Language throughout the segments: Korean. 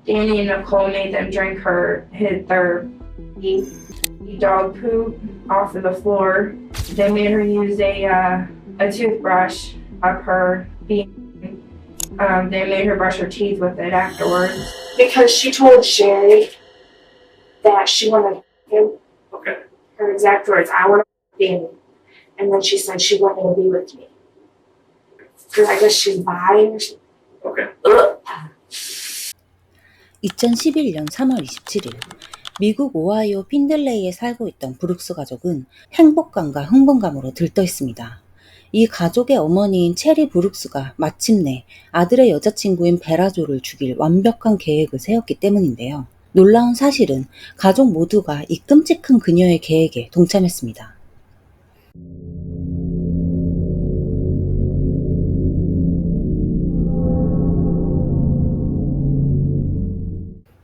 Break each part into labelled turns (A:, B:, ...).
A: Danny and Nicole made them drink their dog poop off of the floor. They made her use a toothbrush of her feet. They made her brush her teeth with it afterwards.
B: Because she told Sherry that she wanted him.
C: Okay.
B: Her exact words, I want to be Danny. And then she said she wanted to be with me. Because I guess she's bi or something.
C: Okay.
D: 2011년 3월 27일 미국 오하이오 핀들레이에 살고 있던 브룩스 가족은 행복감과 흥분감으로 들떠 있습니다. 이 가족의 어머니인 체리 브룩스가 마침내 아들의 여자친구인 베라조를 죽일 완벽한 계획을 세웠기 때문인데요. 놀라운 사실은 가족 모두가 이 끔찍한 그녀의 계획에 동참했습니다.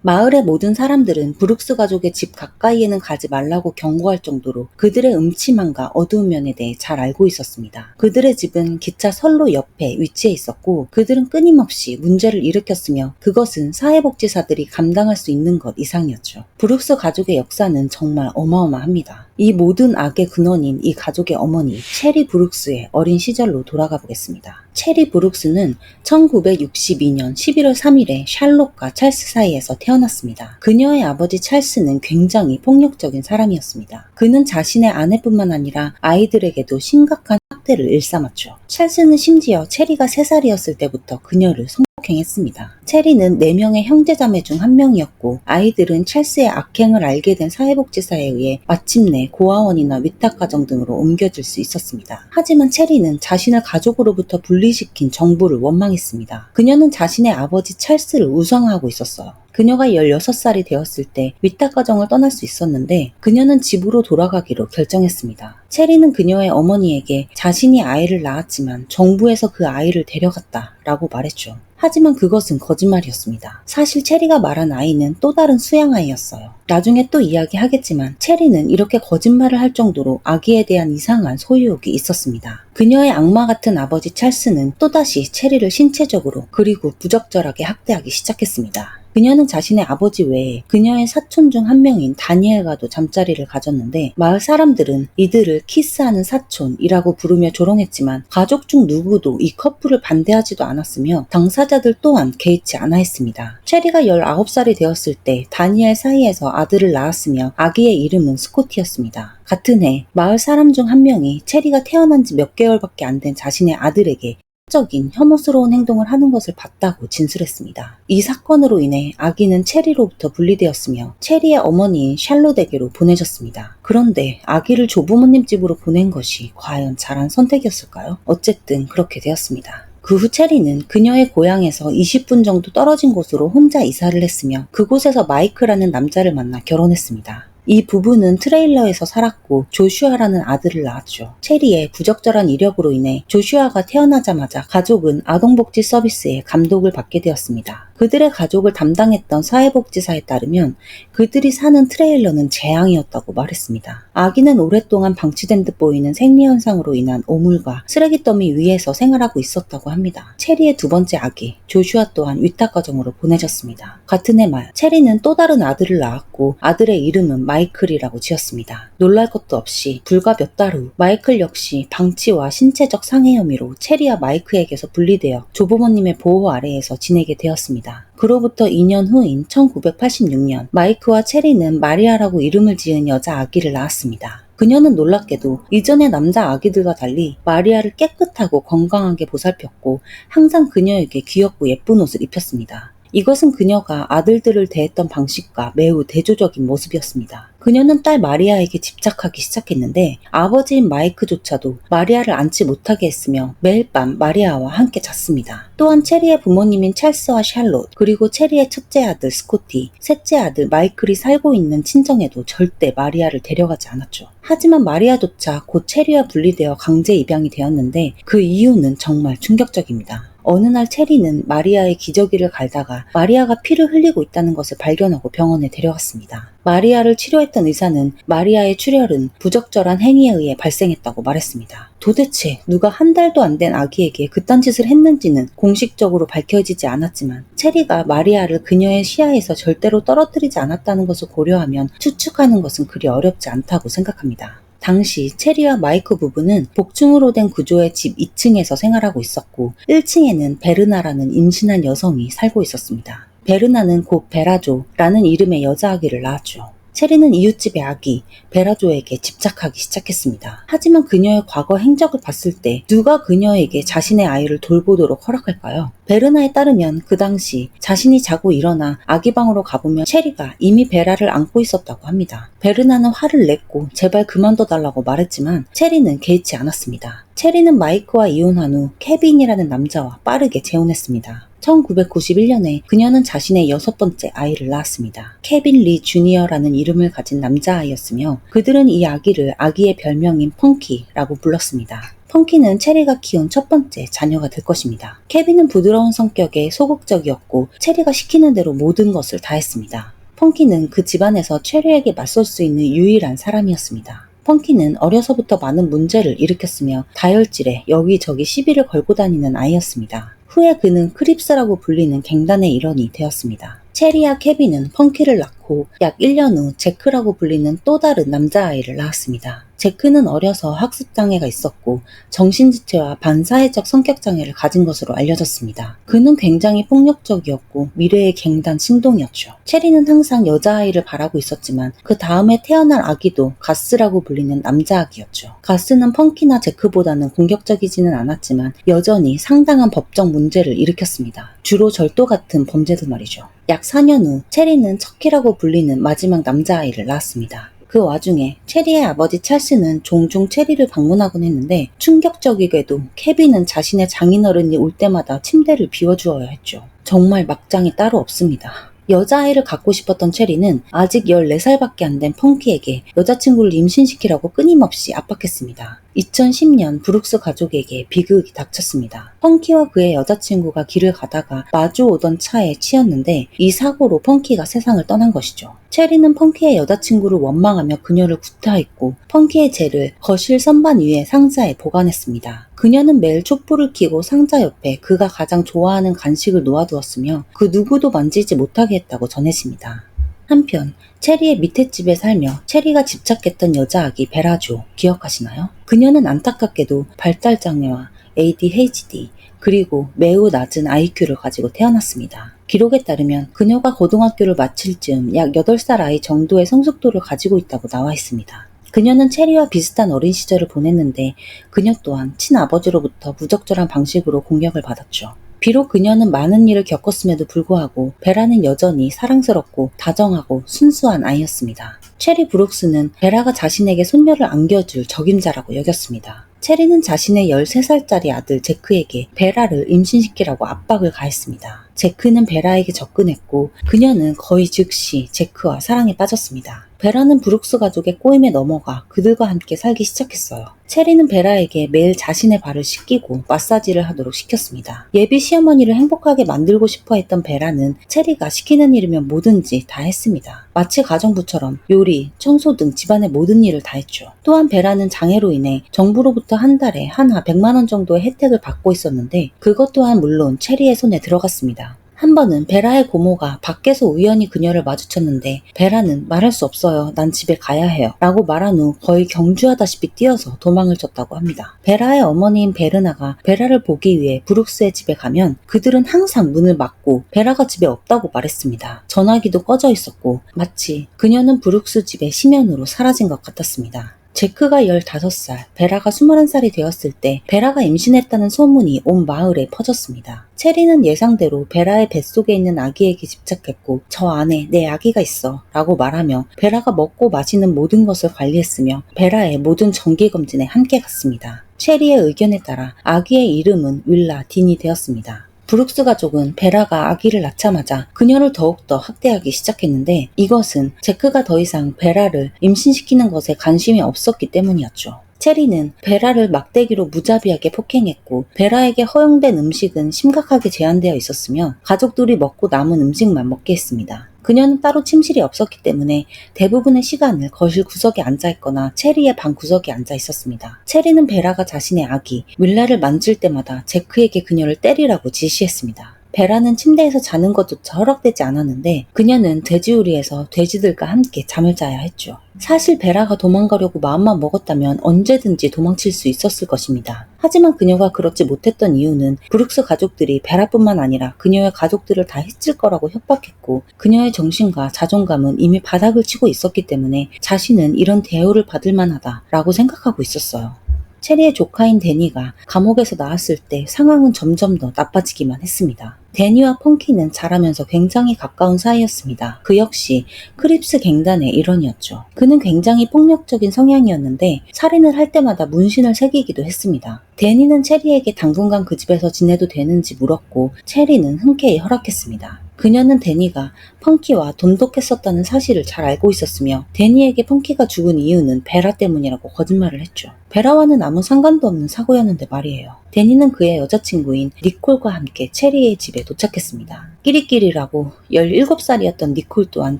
D: 마을의 모든 사람들은 브룩스 가족의 집 가까이에는 가지 말라고 경고할 정도로 그들의 음침함과 어두운 면에 대해 잘 알고 있었습니다. 그들의 집은 기차 선로 옆에 위치해 있었고 그들은 끊임없이 문제를 일으켰으며 그것은 사회복지사들이 감당할 수 있는 것 이상이었죠. 브룩스 가족의 역사는 정말 어마어마합니다. 이 모든 악의 근원인 이 가족의 어머니 체리 브룩스의 어린 시절로 돌아가 보겠습니다. 체리 브룩스는 1962년 11월 3일에 샬롯과 찰스 사이에서 태어났습니다. 그녀의 아버지 찰스는 굉장히 폭력적인 사람이었습니다. 그는 자신의 아내뿐만 아니라 아이들에게도 심각한 학대를 일삼았죠. 찰스는 심지어 체리가 3살이었을 때부터 그녀를 성폭행했습니다. 체리는 4명의 형제자매 중 한 명이었고 아이들은 찰스의 악행을 알게 된 사회복지사에 의해 마침내 고아원이나 위탁가정 등으로 옮겨질 수 있었습니다. 하지만 체리는 자신을 가족으로부터 분리시킨 정부를 원망했습니다. 그녀는 자신의 아버지 찰스를 우상화하고 있었어요. 그녀가 16살이 되었을 때 위탁가정을 떠날 수 있었는데 그녀는 집으로 돌아가기로 결정했습니다. 체리는 그녀의 어머니에게 자신이 아이를 낳았지만 정부에서 그 아이를 데려갔다 라고 말했죠. 하지만 그것은 거짓말이었습니다. 사실 체리가 말한 아이는 또 다른 수양아이였어요. 나중에 또 이야기하겠지만 체리는 이렇게 거짓말을 할 정도로 아기에 대한 이상한 소유욕이 있었습니다. 그녀의 악마 같은 아버지 찰스는 또다시 체리를 신체적으로 그리고 부적절하게 학대하기 시작했습니다. 그녀는 자신의 아버지 외에 그녀의 사촌 중 한 명인 다니엘과도 잠자리를 가졌는데 마을 사람들은 이들을 키스하는 사촌이라고 부르며 조롱했지만 가족 중 누구도 이 커플을 반대하지도 않았으며 당사자들 또한 개의치 않아 했습니다. 체리가 19살이 되었을 때 다니엘 사이에서 아들을 낳았으며 아기의 이름은 스코티였습니다. 같은 해 마을 사람 중 한 명이 체리가 태어난 지 몇 개월밖에 안 된 자신의 아들에게 적인 혐오스러운 행동을 하는 것을 봤다고 진술했습니다. 이 사건으로 인해 아기는 체리로부터 분리되었으며 체리의 어머니인 샬롯에게로 보내졌습니다. 그런데 아기를 조부모님 집으로 보낸 것이 과연 잘한 선택이었을까요? 어쨌든 그렇게 되었습니다. 그 후 체리는 그녀의 고향에서 20분 정도 떨어진 곳으로 혼자 이사를 했으며 그곳에서 마이크라는 남자를 만나 결혼했습니다. 이 부부는 트레일러에서 살았고 조슈아라는 아들을 낳았죠. 체리의 부적절한 이력으로 인해 조슈아가 태어나자마자 가족은 아동복지 서비스에 감독을 받게 되었습니다. 그들의 가족을 담당했던 사회복지사에 따르면 그들이 사는 트레일러는 재앙이었다고 말했습니다. 아기는 오랫동안 방치된 듯 보이는 생리현상으로 인한 오물과 쓰레기 더미 위에서 생활하고 있었다고 합니다. 체리의 두 번째 아기 조슈아 또한 위탁가정으로 보내졌습니다. 같은 해 말 체리는 또 다른 아들을 낳았고 아들의 이름은 마이클이라고 지었습니다. 놀랄 것도 없이 불과 몇 달 후 마이클 역시 방치와 신체적 상해 혐의로 체리와 마이크에게서 분리되어 조부모님의 보호 아래에서 지내게 되었습니다. 그로부터 2년 후인 1986년 마이크와 체리는 마리아라고 이름을 지은 여자 아기를 낳았습니다. 그녀는 놀랍게도 이전의 남자 아기들과 달리 마리아를 깨끗하고 건강하게 보살폈고 항상 그녀에게 귀엽고 예쁜 옷을 입혔습니다. 이것은 그녀가 아들들을 대했던 방식과 매우 대조적인 모습이었습니다. 그녀는 딸 마리아에게 집착하기 시작했는데 아버지인 마이크조차도 마리아를 안지 못하게 했으며 매일 밤 마리아와 함께 잤습니다. 또한 체리의 부모님인 찰스와 샬롯, 그리고 체리의 첫째 아들 스코티, 셋째 아들 마이클이 살고 있는 친정에도 절대 마리아를 데려가지 않았죠. 하지만 마리아조차 곧 체리와 분리되어 강제 입양이 되었는데 그 이유는 정말 충격적입니다. 어느 날 체리는 마리아의 기저귀를 갈다가 마리아가 피를 흘리고 있다는 것을 발견하고 병원에 데려갔습니다. 마리아를 치료했던 의사는 마리아의 출혈은 부적절한 행위에 의해 발생했다고 말했습니다. 도대체 누가 한 달도 안 된 아기에게 그딴 짓을 했는지는 공식적으로 밝혀지지 않았지만 체리가 마리아를 그녀의 시야에서 절대로 떨어뜨리지 않았다는 것을 고려하면 추측하는 것은 그리 어렵지 않다고 생각합니다. 당시 체리와 마이크 부부는 복층으로 된 구조의 집 2층에서 생활하고 있었고 1층에는 베르나라는 임신한 여성이 살고 있었습니다. 베르나는 곧 베라조라는 이름의 여자 아기를 낳았죠. 체리는 이웃집의 아기 베라조에게 집착하기 시작했습니다. 하지만 그녀의 과거 행적을 봤을 때 누가 그녀에게 자신의 아이를 돌보도록 허락할까요? 베르나에 따르면 그 당시 자신이 자고 일어나 아기 방으로 가보면 체리가 이미 베라를 안고 있었다고 합니다. 베르나는 화를 냈고 제발 그만둬달라고 말했지만 체리는 개의치 않았습니다. 체리는 마이크와 이혼한 후 케빈이라는 남자와 빠르게 재혼했습니다. 1991년에 그녀는 자신의 6번째 아이를 낳았습니다. 케빈 리 주니어라는 이름을 가진 남자아이였으며 그들은 이 아기를 아기의 별명인 펑키라고 불렀습니다. 펑키는 체리가 키운 첫 번째 자녀가 될 것입니다. 케빈은 부드러운 성격에 소극적이었고 체리가 시키는 대로 모든 것을 다 했습니다. 펑키는 그 집안에서 체리에게 맞설 수 있는 유일한 사람이었습니다. 펑키는 어려서부터 많은 문제를 일으켰으며 다혈질에 여기저기 시비를 걸고 다니는 아이였습니다. 후에 그는 크립스라고 불리는 갱단의 일원이 되었습니다. 체리와 케빈은 펑키를 낳고 약 1년 후 제크라고 불리는 또 다른 남자아이를 낳았습니다. 제크는 어려서 학습장애가 있었고 정신지체와 반사회적 성격장애를 가진 것으로 알려졌습니다. 그는 굉장히 폭력적이었고 미래의 갱단 신동이었죠. 체리는 항상 여자아이를 바라고 있었지만 그 다음에 태어날 아기도 가스라고 불리는 남자아기였죠. 가스는 펑키나 제크보다는 공격적이지는 않았지만 여전히 상당한 법적 문제를 일으켰습니다. 주로 절도 같은 범죄들 말이죠. 약 4년 후 체리는 척키라고 불리는 마지막 남자아이를 낳았습니다. 그 와중에 체리의 아버지 찰스는 종종 체리를 방문하곤 했는데 충격적이게도 케빈은 자신의 장인어른이 올 때마다 침대를 비워주어야 했죠. 정말 막장이 따로 없습니다. 여자아이를 갖고 싶었던 체리는 아직 14살밖에 안 된 펑키에게 여자친구를 임신시키라고 끊임없이 압박했습니다. 2010년 브룩스 가족에게 비극이 닥쳤습니다. 펑키와 그의 여자친구가 길을 가다가 마주오던 차에 치였는데 이 사고로 펑키가 세상을 떠난 것이죠. 체리는 펑키의 여자친구를 원망하며 그녀를 구타했고 펑키의 죄를 거실 선반 위에 상자에 보관했습니다. 그녀는 매일 촛불을 켜고 상자 옆에 그가 가장 좋아하는 간식을 놓아두었으며 그 누구도 만지지 못하게 했다고 전해집니다. 한편 체리의 밑에 집에 살며 체리가 집착했던 여자아기 베라조 기억하시나요? 그녀는 안타깝게도 발달장애와 ADHD 그리고 매우 낮은 IQ를 가지고 태어났습니다. 기록에 따르면 그녀가 고등학교를 마칠 즈음 약 8살 아이 정도의 성숙도를 가지고 있다고 나와 있습니다. 그녀는 체리와 비슷한 어린 시절을 보냈는데 그녀 또한 친아버지로부터 부적절한 방식으로 공격을 받았죠. 비록 그녀는 많은 일을 겪었음에도 불구하고 베라는 여전히 사랑스럽고 다정하고 순수한 아이였습니다. 체리 브룩스는 베라가 자신에게 손녀를 안겨줄 적임자라고 여겼습니다. 체리는 자신의 13살짜리 아들 제크에게 베라를 임신시키라고 압박을 가했습니다. 제크는 베라에게 접근했고 그녀는 거의 즉시 제크와 사랑에 빠졌습니다. 베라는 브룩스 가족의 꼬임에 넘어가 그들과 함께 살기 시작했어요. 체리는 베라에게 매일 자신의 발을 씻기고 마사지를 하도록 시켰습니다. 예비 시어머니를 행복하게 만들고 싶어 했던 베라는 체리가 시키는 일이면 뭐든지 다 했습니다. 마치 가정부처럼 요리, 청소 등 집안의 모든 일을 다 했죠. 또한 베라는 장애로 인해 정부로부터 한 달에 한화 100만 원 정도의 혜택을 받고 있었는데 그것 또한 물론 체리의 손에 들어갔습니다. 한 번은 베라의 고모가 밖에서 우연히 그녀를 마주쳤는데 베라는 말할 수 없어요. 난 집에 가야 해요. 라고 말한 후 거의 경주하다시피 뛰어서 도망을 쳤다고 합니다. 베라의 어머니인 베르나가 베라를 보기 위해 브룩스의 집에 가면 그들은 항상 문을 막고 베라가 집에 없다고 말했습니다. 전화기도 꺼져 있었고 마치 그녀는 브룩스 집의 심연으로 사라진 것 같았습니다. 제크가 15살, 베라가 21살이 되었을 때 베라가 임신했다는 소문이 온 마을에 퍼졌습니다. 체리는 예상대로 베라의 뱃속에 있는 아기에게 집착했고 저 안에 내 아기가 있어 라고 말하며 베라가 먹고 마시는 모든 것을 관리했으며 베라의 모든 정기검진에 함께 갔습니다. 체리의 의견에 따라 아기의 이름은 윌라 딘이 되었습니다. 브룩스 가족은 베라가 아기를 낳자마자 그녀를 더욱더 학대하기 시작했는데 이것은 제크가 더 이상 베라를 임신시키는 것에 관심이 없었기 때문이었죠. 체리는 베라를 막대기로 무자비하게 폭행했고 베라에게 허용된 음식은 심각하게 제한되어 있었으며 가족들이 먹고 남은 음식만 먹게 했습니다. 그녀는 따로 침실이 없었기 때문에 대부분의 시간을 거실 구석에 앉아있거나 체리의 방 구석에 앉아 있었습니다. 체리는 베라가 자신의 아기 윌라를 만질 때마다 제크에게 그녀를 때리라고 지시했습니다. 베라는 침대에서 자는 것조차 허락되지 않았는데 그녀는 돼지우리에서 돼지들과 함께 잠을 자야 했죠. 사실 베라가 도망가려고 마음만 먹었다면 언제든지 도망칠 수 있었을 것입니다. 하지만 그녀가 그렇지 못했던 이유는 브룩스 가족들이 베라뿐만 아니라 그녀의 가족들을 다 해칠 거라고 협박했고 그녀의 정신과 자존감은 이미 바닥을 치고 있었기 때문에 자신은 이런 대우를 받을 만하다라고 생각하고 있었어요. 체리의 조카인 데니가 감옥에서 나왔을 때 상황은 점점 더 나빠지기만 했습니다. 데니와 펑키는 자라면서 굉장히 가까운 사이였습니다. 그 역시 크립스 갱단의 일원이었죠. 그는 굉장히 폭력적인 성향이었는데 살인을 할 때마다 문신을 새기기도 했습니다. 데니는 체리에게 당분간 그 집에서 지내도 되는지 물었고 체리는 흔쾌히 허락했습니다. 그녀는 데니가 펑키와 돈독했었다는 사실을 잘 알고 있었으며 데니에게 펑키가 죽은 이유는 베라 때문이라고 거짓말을 했죠. 베라와는 아무 상관도 없는 사고였는데 말이에요. 데니는 그의 여자친구인 니콜과 함께 체리의 집에 도착했습니다. 끼리끼리라고 17살이었던 니콜 또한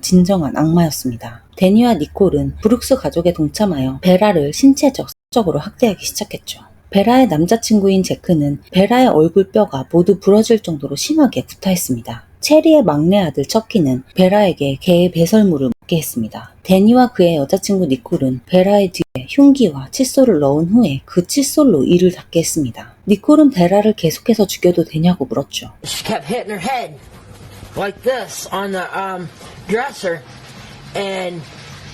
D: 진정한 악마였습니다. 데니와 니콜은 브룩스 가족에 동참하여 베라를 신체적, 성적으로 학대하기 시작했죠. 베라의 남자친구인 제크는 베라의 얼굴 뼈가 모두 부러질 정도로 심하게 구타했습니다. 체리의 막내 아들 척키는 베라에게 개의 배설물을 먹게 했습니다. 데니와 그의 여자친구 니콜은 베라의 뒤에 흉기와 칫솔을 넣은 후에 그 칫솔로 이를 닫게 했습니다. 니콜은 베라를 계속해서 죽여도 되냐고 물었죠.
C: She kept hitting her head like this on the dresser, and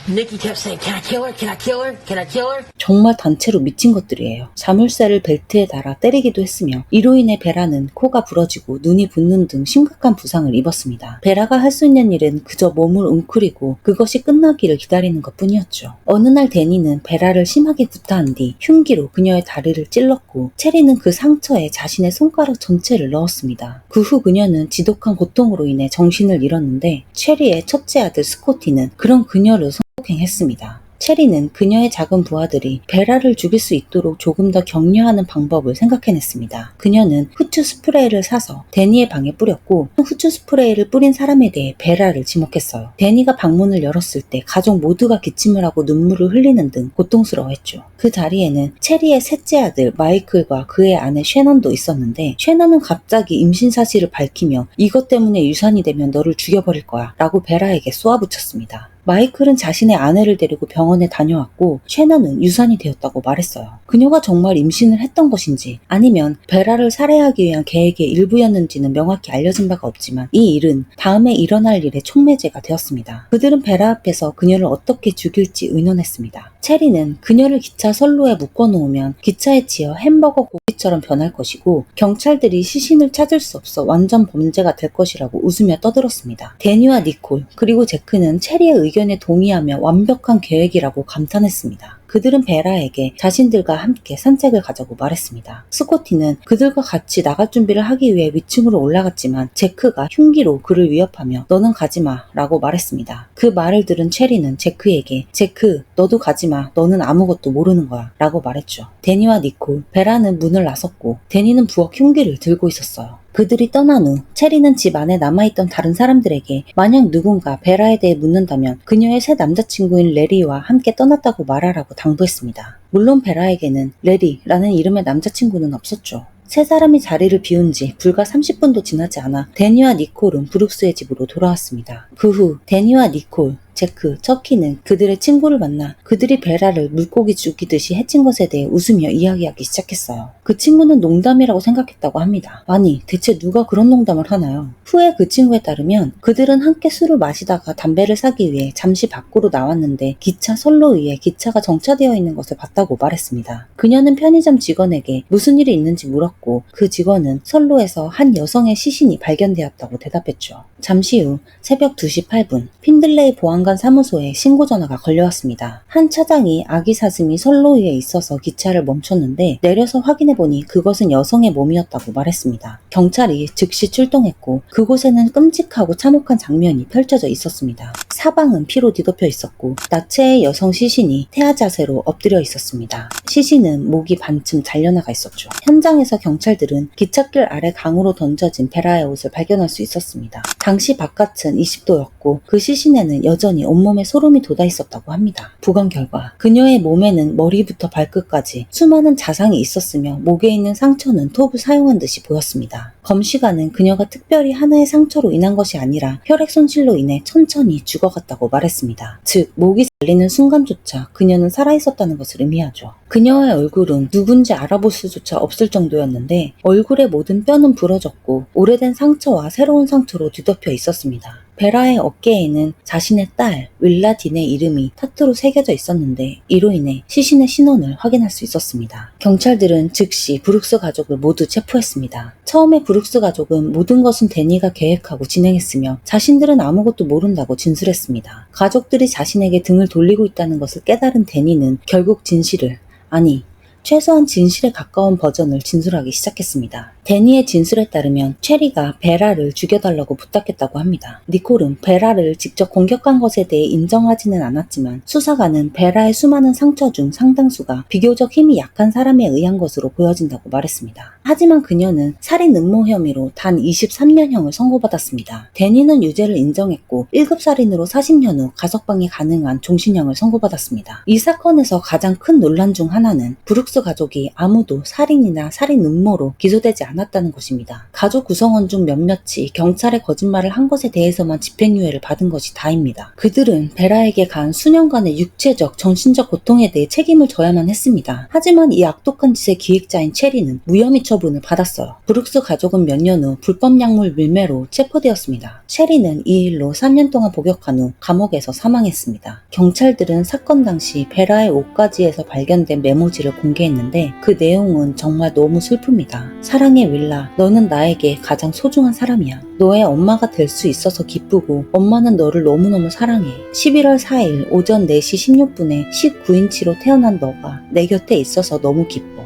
C: Nikki kept saying, "Can I kill her? Can I kill her? Can I kill her?"
D: 정말 단체로 미친 것들이에요. 자물쇠를 벨트에 달아 때리기도 했으며 이로 인해 베라는 코가 부러지고 눈이 붓는 등 심각한 부상을 입었습니다. 베라가 할 수 있는 일은 그저 몸을 웅크리고 그것이 끝나기를 기다리는 것뿐이었죠. 어느 날 데니는 베라를 심하게 구타한 뒤 흉기로 그녀의 다리를 찔렀고 체리는 그 상처에 자신의 손가락 전체를 넣었습니다. 그 후 그녀는 지독한 고통으로 인해 정신을 잃었는데 체리의 첫째 아들 스코티는 그런 그녀를 성폭행했습니다. 체리는 그녀의 작은 부하들이 베라를 죽일 수 있도록 조금 더 격려하는 방법을 생각해냈습니다. 그녀는 후추 스프레이를 사서 데니의 방에 뿌렸고 후추 스프레이를 뿌린 사람에 대해 베라를 지목했어요. 데니가 방문을 열었을 때 가족 모두가 기침을 하고 눈물을 흘리는 등 고통스러워했죠. 그 자리에는 체리의 셋째 아들 마이클과 그의 아내 쉐넌도 있었는데 쉐넌은 갑자기 임신 사실을 밝히며 이것 때문에 유산이 되면 너를 죽여버릴 거야 라고 베라에게 쏘아붙였습니다. 마이클은 자신의 아내를 데리고 병원에 다녀왔고 쉐넌은 유산이 되었다고 말했어요. 그녀가 정말 임신을 했던 것인지 아니면 베라를 살해하기 위한 계획의 일부였는지는 명확히 알려진 바가 없지만 이 일은 다음에 일어날 일의 촉매제가 되었습니다. 그들은 베라 앞에서 그녀를 어떻게 죽일지 의논했습니다. 체리는 그녀를 기차 선로에 묶어놓으면 기차에 치여 햄버거 고기처럼 변할 것이고 경찰들이 시신을 찾을 수 없어 완전 범죄가 될 것이라고 웃으며 떠들었습니다. 데니와 니콜 그리고 제크는 체리의 의견에 동의하며 완벽한 계획이라고 감탄했습니다. 그들은 베라에게 자신들과 함께 산책을 가자고 말했습니다. 스코티는 그들과 같이 나갈 준비를 하기 위해 위층으로 올라갔지만 제크가 흉기로 그를 위협하며 너는 가지마 라고 말했습니다. 그 말을 들은 체리는 제크에게 제크 너도 가지마 너는 아무것도 모르는 거야 라고 말했죠. 데니와 니콜, 베라는 문을 나섰고 데니는 부엌 흉기를 들고 있었어요. 그들이 떠난 후 체리는 집 안에 남아있던 다른 사람들에게 만약 누군가 베라에 대해 묻는다면 그녀의 새 남자친구인 레리와 함께 떠났다고 말하라고 당부했습니다. 물론 베라에게는 레리라는 이름의 남자친구는 없었죠. 세 사람이 자리를 비운 지 불과 30분도 지나지 않아 데니와 니콜은 브룩스의 집으로 돌아왔습니다. 그 후 데니와 니콜, 제크, 척키는 그들의 친구를 만나 그들이 베라를 물고기 죽이듯이 해친 것에 대해 웃으며 이야기하기 시작했어요. 그 친구는 농담이라고 생각했다고 합니다. 아니, 대체 누가 그런 농담을 하나요? 후에 그 친구에 따르면 그들은 함께 술을 마시다가 담배를 사기 위해 잠시 밖으로 나왔는데 기차 선로 위에 기차가 정차되어 있는 것을 봤다고 말했습니다. 그녀는 편의점 직원에게 무슨 일이 있는지 물었고 그 직원은 선로에서 한 여성의 시신이 발견되었다고 대답했죠. 잠시 후 새벽 2시 8분 핀들레이 보안관 사무소에 신고 전화가 걸려왔습니다. 한 차장이 아기 사슴이 선로 위에 있어서 기차를 멈췄는데 내려서 확인해보니 그것은 여성의 몸이었다고 말했습니다. 경찰이 즉시 출동했고 그곳에는 끔찍하고 참혹한 장면이 펼쳐져 있었습니다. 사방은 피로 뒤덮여 있었고 나체의 여성 시신이 태아 자세로 엎드려 있었습니다. 시신은 목이 반쯤 잘려나가 있었죠. 현장에서 경찰들은 기찻길 아래 강으로 던져진 베라의 옷을 발견할 수 있었습니다. 당시 바깥은 20도였고 그 시신에는 여전히 온몸에 소름이 돋아 있었다고 합니다. 부검 결과 그녀의 몸에는 머리부터 발끝까지 수많은 자상이 있었으며 목에 있는 상처는 톱을 사용한 듯이 보였습니다. 검시관은 그녀가 특별히 하나의 상처로 인한 것이 아니라 혈액 손실로 인해 천천히 죽어갔다고 말했습니다. 즉 목이 잘리는 순간조차 그녀는 살아있었다는 것을 의미하죠. 그녀의 얼굴은 누군지 알아볼 수조차 없을 정도였는데 얼굴의 모든 뼈는 부러졌고 오래된 상처와 새로운 상처로 뒤덮여 있었습니다. 베라의 어깨에는 자신의 딸 윌라딘의 이름이 타투로 새겨져 있었는데 이로 인해 시신의 신원을 확인할 수 있었습니다. 경찰들은 즉시 브룩스 가족을 모두 체포했습니다. 처음에 브룩스 가족은 모든 것은 데니가 계획하고 진행했으며 자신들은 아무것도 모른다고 진술했습니다. 가족들이 자신에게 등을 돌리고 있다는 것을 깨달은 데니는 결국 진실을, 아니 최소한 진실에 가까운 버전을 진술하기 시작했습니다. 데니의 진술에 따르면 체리가 베라를 죽여달라고 부탁했다고 합니다. 니콜은 베라를 직접 공격한 것에 대해 인정하지는 않았지만 수사관은 베라의 수많은 상처 중 상당수가 비교적 힘이 약한 사람에 의한 것으로 보여진다고 말했습니다. 하지만 그녀는 살인 음모 혐의로 단 23년형을 선고받았습니다. 데니는 유죄를 인정했고 1급 살인으로 40년 후 가석방이 가능한 종신형을 선고받았습니다. 이 사건에서 가장 큰 논란 중 하나는 브룩스 가족이 아무도 살인이나 살인 음모로 기소되지 않았다는 것입니다. 가족 구성원 중 몇몇이 경찰에 거짓말을 한 것에 대해서만 집행유예를 받은 것이 다입니다. 그들은 베라에게 간 수년간의 육체적, 정신적 고통에 대해 책임을 져야만 했습니다. 하지만 이 악독한 짓의 기획자인 체리는 무혐의 처분을 받았어요. 브룩스 가족은 몇 년 후 불법 약물 밀매로 체포되었습니다. 체리는 이 일로 3년 동안 복역한 후 감옥에서 사망했습니다. 경찰들은 사건 당시 베라의 옷가지에서 발견된 메모지를 공개했는데 그 내용은 정말 너무 슬픕니다. 사랑해 윌라, 너는 나에게 가장 소중한 사람이야. 너의 엄마가 될 수 있어서 기쁘고 엄마는 너를 너무너무 사랑해. 11월 4일 오전 4시 16분에 19인치로 태어난 너가 내 곁에 있어서 너무 기뻐.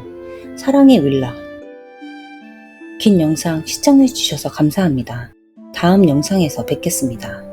D: 사랑해 윌라. 긴 영상 시청해주셔서 감사합니다. 다음 영상에서 뵙겠습니다.